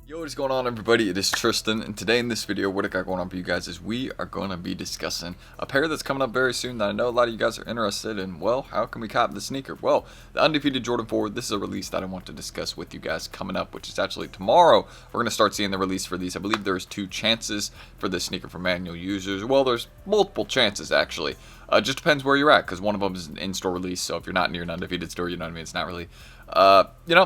Yo, what is going on, everybody? It is Tristan, and today in this video, what I got going on for you guys is we are going to be discussing a pair that's coming up very soon that I know a lot of you guys are interested in. Well, how can we cop the sneaker? Well, the Undefeated Jordan 4, this is a release that I want to discuss with you guys coming up, which is actually tomorrow. We're going to start seeing the release for these. I believe there's 2 chances for this sneaker for manual users. Well, there's multiple chances, actually. Just depends where you're at, because one of them is an in-store release, so if you're not near an Undefeated store, you know what I mean, it's not really,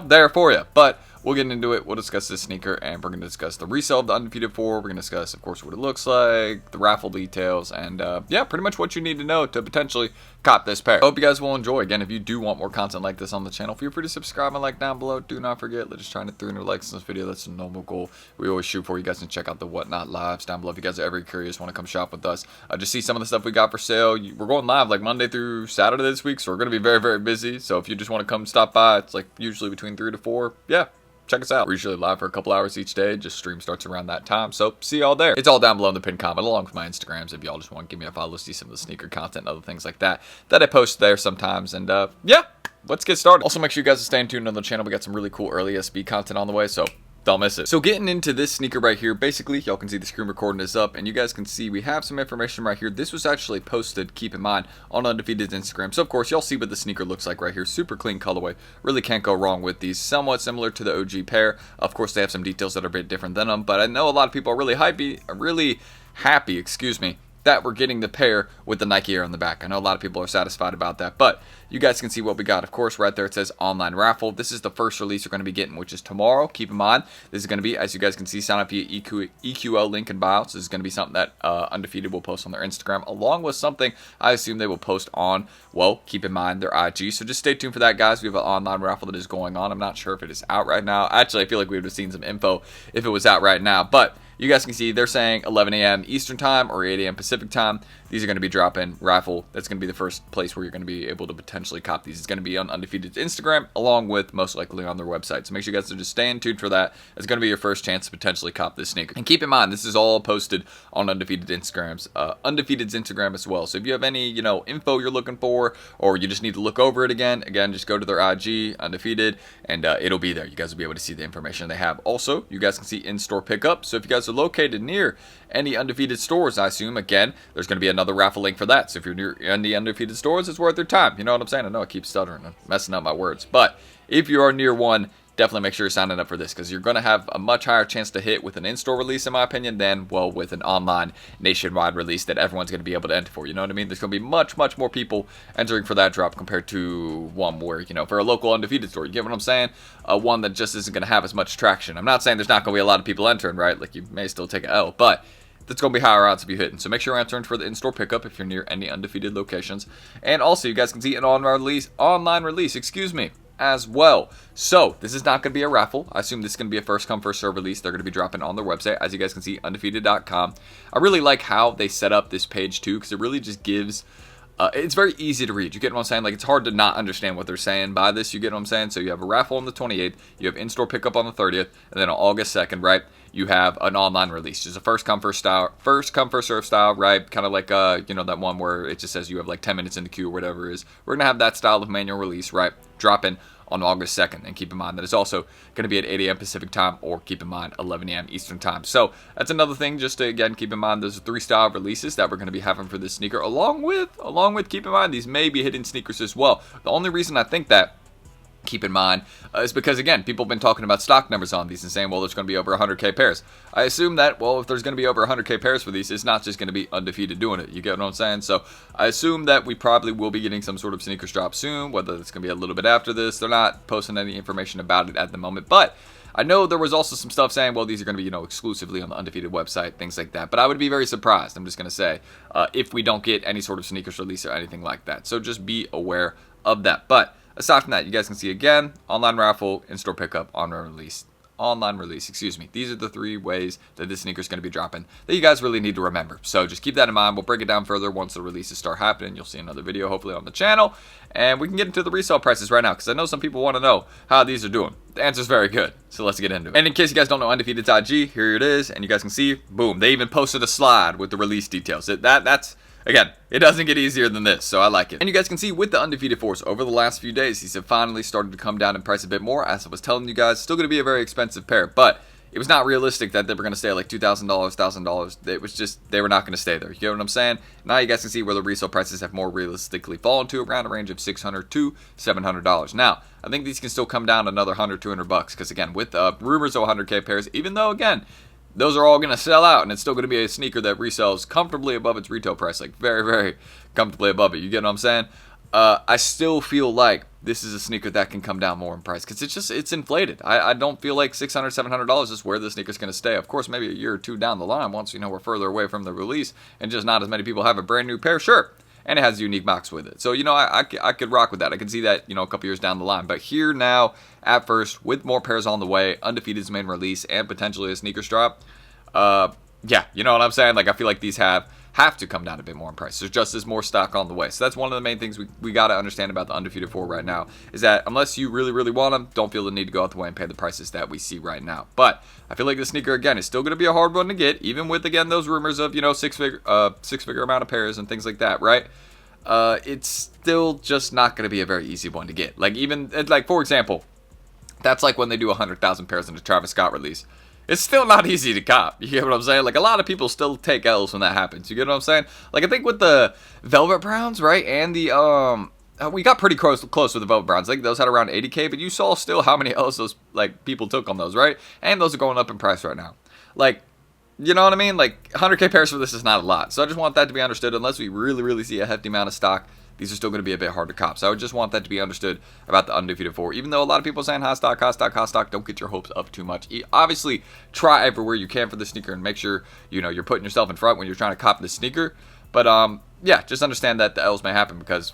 there for you. But we'll get into it. We'll discuss this sneaker, and we're going to discuss the resale of the Undefeated 4. We're going to discuss, of course, what it looks like, the raffle details, and, yeah, pretty much what you need to know to potentially cop this pair. I hope you guys will enjoy. Again, if you do want more content like this on the channel, feel free to subscribe and like down below. Do not forget, let's just try to 300 likes in this video. That's a noble goal. We always shoot for you guys, and check out the Whatnot lives down below if you guys are ever curious, want to come shop with us. Just see some of the stuff we got for sale. We're going live like Monday through Saturday this week, so we're going to be very, very busy. So if you just want to come stop by, it's like usually between 3 to 4. Yeah. Check us out. We're usually live for a couple hours each day. Just stream starts around that time. So see y'all there. It's all down below in the pinned comment along with my Instagrams if y'all just want to give me a follow, see some of the sneaker content and other things like that I post there sometimes. And yeah, let's get started. Also, make sure you guys are staying tuned on the channel. We got some really cool early SB content on the way, so don't miss it. So getting into this sneaker right here, basically, y'all can see the screen recording is up, and you guys can see we have some information right here. This was actually posted, keep in mind, on Undefeated's Instagram. So, of course, y'all see what the sneaker looks like right here. Super clean colorway. Really can't go wrong with these. Somewhat similar to the OG pair. Of course, they have some details that are a bit different than them, but I know a lot of people are really happy, that we're getting the pair with the Nike Air on the back. I know a lot of people are satisfied about that, but you guys can see what we got. Of course, right there it says online raffle. This is the first release you're going to be getting, which is tomorrow. Keep in mind, this is going to be, as you guys can see, sign up via EQL link in bio. So this is going to be something that Undefeated will post on their Instagram, along with something I assume they will post on, well, keep in mind, their IG. So just stay tuned for that, guys. We have an online raffle that is going on. I'm not sure if it is out right now. Actually, I feel like we would have seen some info if it was out right now, but you guys can see they're saying 11 a.m. Eastern time or 8 a.m. Pacific time. These are going to be dropping raffle. That's going to be the first place where you're going to be able to potentially cop these. It's going to be on Undefeated's Instagram, along with most likely on their website. So make sure you guys are just staying tuned for that. It's going to be your first chance to potentially cop this sneaker. And keep in mind, this is all posted on Undefeated's Instagram as well. So if you have any, info you're looking for, or you just need to look over it again, just go to their IG, Undefeated, and it'll be there. You guys will be able to see the information they have. Also, you guys can see in-store pickup. So if you guys are located near any Undefeated stores, I assume, again, there's going to be another raffle link for that. So if you're near any Undefeated stores, it's worth your time. You know what I'm saying? I know I keep stuttering and messing up my words. But if you are near one, definitely make sure you're signing up for this, because you're going to have a much higher chance to hit with an in-store release, in my opinion, than, well, with an online nationwide release that everyone's going to be able to enter for. You know what I mean? There's going to be much, much more people entering for that drop compared to one where, for a local Undefeated store. You get what I'm saying? One that just isn't going to have as much traction. I'm not saying there's not going to be a lot of people entering, right? Like, you may still take an L, but that's going to be higher odds of you hitting. So make sure you're entering for the in-store pickup if you're near any Undefeated locations. And also, you guys can see an online release, as well. So this is not going to be a raffle. I assume this is going to be a first come first serve release. They're going to be dropping on their website, as you guys can see, undefeated.com. I really like how they set up this page too, because it really just gives it's very easy to read. You get what I'm saying? Like, it's hard to not understand what they're saying by this. You get what I'm saying? So you have a raffle on the 28th, you have in-store pickup on the 30th, and then on August 2nd, right, you have an online release. Just a first come first serve style, right? Kind of like that one where it just says you have like 10 minutes in the queue or whatever it is. We're gonna have that style of manual release, right? Dropping on August 2nd. And keep in mind that it's also going to be at 8 a.m. Pacific time, or keep in mind 11 a.m. Eastern time. So that's another thing, just to, again, keep in mind those 3 style releases that we're going to be having for this sneaker, along with, keep in mind, these may be hidden sneakers as well. The only reason I think that, keep in mind, is because, again, people have been talking about stock numbers on these and saying, well, there's going to be over 100K pairs. I assume that, well, if there's going to be over 100K pairs for these, it's not just going to be Undefeated doing it. You get what I'm saying? So I assume that we probably will be getting some sort of sneakers drop soon, whether it's going to be a little bit after this. They're not posting any information about it at the moment, but I know there was also some stuff saying, well, these are going to be, exclusively on the Undefeated website, things like that. But I would be very surprised, I'm just going to say, if we don't get any sort of sneakers release or anything like that. So just be aware of that. But aside from that, you guys can see, again, online raffle, in-store pickup, online release, These are the 3 ways that this sneaker is going to be dropping that you guys really need to remember. So just keep that in mind. We'll break it down further once the releases start happening. You'll see another video, hopefully, on the channel. And we can get into the resale prices right now, because I know some people want to know how these are doing. The answer is very good, so let's get into it. And in case you guys don't know Undefeated's IG, here it is. And you guys can see, boom, they even posted a slide with the release details. That's Again, it doesn't get easier than this, so I like it. And you guys can see with the Undefeated 4s, over the last few days, these have finally started to come down in price a bit more. As I was telling you guys, still going to be a very expensive pair, but it was not realistic that they were going to stay at like $2,000, $1,000. It was just, they were not going to stay there. You get what I'm saying? Now you guys can see where the resale prices have more realistically fallen to around a range of $600 to $700. Now, I think these can still come down another $100, $200 because again, with rumors of 100K pairs, even though again, those are all going to sell out, and it's still going to be a sneaker that resells comfortably above its retail price, like very, very comfortably above it. You get what I'm saying? I still feel like this is a sneaker that can come down more in price because it's inflated. I don't feel like $600, $700 is where the sneaker's going to stay. Of course, maybe a year or two down the line, once we're further away from the release and just not as many people have a brand new pair, sure. And it has a unique box with it. So, I could rock with that. I could see that, a couple years down the line. But here now, at first, with more pairs on the way, Undefeated's main release, and potentially a sneakers drop, yeah, you know what I'm saying? Like, I feel like these have to come down a bit more in price. There's just more stock on the way. So that's one of the main things we got to understand about the Undefeated 4 right now, is that unless you really, really want them, don't feel the need to go out the way and pay the prices that we see right now. But I feel like the sneaker, again, is still going to be a hard one to get, even with, again, those rumors of, six-figure amount of pairs and things like that, right? It's still just not going to be a very easy one to get. Like, for example, that's like when they do 100,000 pairs in the Travis Scott release. It's still not easy to cop. You get what I'm saying? Like, a lot of people still take L's when that happens. You get what I'm saying? Like, I think with the Velvet Browns, right? And the, we got pretty close with the Velvet Browns. I think those had around 80K, but you saw still how many L's those, people took on those, right? And those are going up in price right now. Like, you know what I mean? Like, 100K pairs for this is not a lot. So I just want that to be understood. Unless we really, really see a hefty amount of stock, these are still going to be a bit hard to cop. So I would just want that to be understood about the Undefeated 4. Even though a lot of people are saying hot stock, don't get your hopes up too much. Obviously, try everywhere you can for the sneaker and make sure, you're putting yourself in front when you're trying to cop the sneaker. But, yeah, just understand that the L's may happen because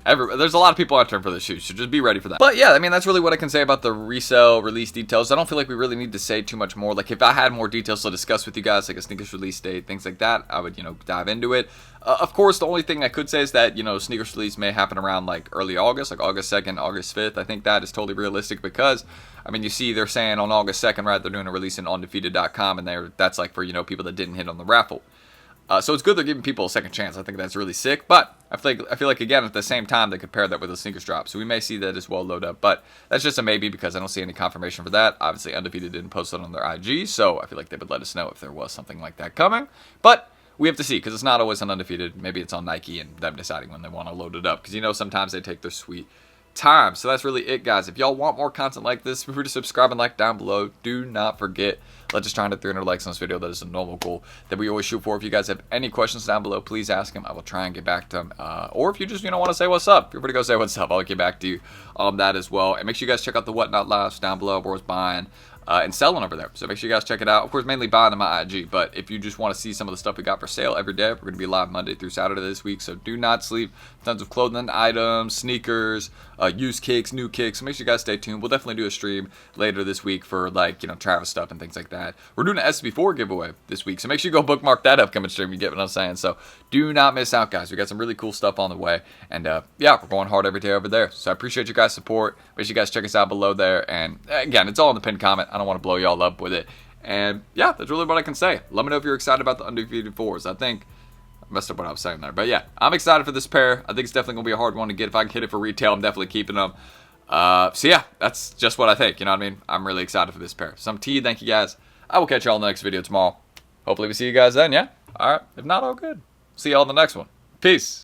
there's a lot of people out there for the shoes, so just be ready for that. But yeah, I mean, that's really what I can say about the resale release details. I don't feel like we really need to say too much more. Like, if I had more details to discuss with you guys, like a sneakers release date, things like that, I would, dive into it. Of course, the only thing I could say is that, sneakers release may happen around, like, early August, like August 2nd, August 5th. I think that is totally realistic because, I mean, you see they're saying on August 2nd, right, they're doing a release in undefeated.com, and that's, like, for, people that didn't hit on the raffle. So it's good they're giving people a second chance. I think that's really sick. But I feel like again, at the same time, they could pair that with a sneakers drop. So we may see that as well load up. But that's just a maybe because I don't see any confirmation for that. Obviously, Undefeated didn't post it on their IG. So I feel like they would let us know if there was something like that coming. But we have to see because it's not always on Undefeated. Maybe it's on Nike and them deciding when they want to load it up. Because, sometimes they take their sweet time. So that's really it, guys. If y'all want more content like this, feel free to subscribe and like down below. Do not forget, let's just try and hit 300 likes on this video. That is a normal goal that we always shoot for. If you guys have any questions down below, please ask them. I will try and get back to them. Or if you just want to say what's up, feel free to go say what's up. I'll get back to you on that as well. And make sure you guys check out the Whatnot Lives down below. We're always buying and selling over there. So make sure you guys check it out. Of course, mainly buying on my IG. But if you just want to see some of the stuff we got for sale every day, we're going to be live Monday through Saturday this week. So do not sleep. Tons of clothing items, sneakers, used kicks, new kicks. So make sure you guys stay tuned. We'll definitely do a stream later this week for Travis stuff and things like that. We're doing an SB4 giveaway this week. So make sure you go bookmark that upcoming stream. You get what I'm saying? So do not miss out, guys. We got some really cool stuff on the way. And yeah, we're going hard every day over there. So I appreciate you guys' support. Make sure you guys check us out below there. And again, it's all in the pinned comment. I don't want to blow y'all up with it. And yeah, that's really what I can say. Let me know if you're excited about the Undefeated 4s. I think I messed up what I was saying there. But yeah, I'm excited for this pair. I think it's definitely going to be a hard one to get. If I can hit it for retail, I'm definitely keeping them. So yeah, that's just what I think. You know what I mean? I'm really excited for this pair. So I'm T. Thank you guys. I will catch y'all in the next video tomorrow. Hopefully we see you guys then, yeah? Alright. If not, all good. See y'all in the next one. Peace.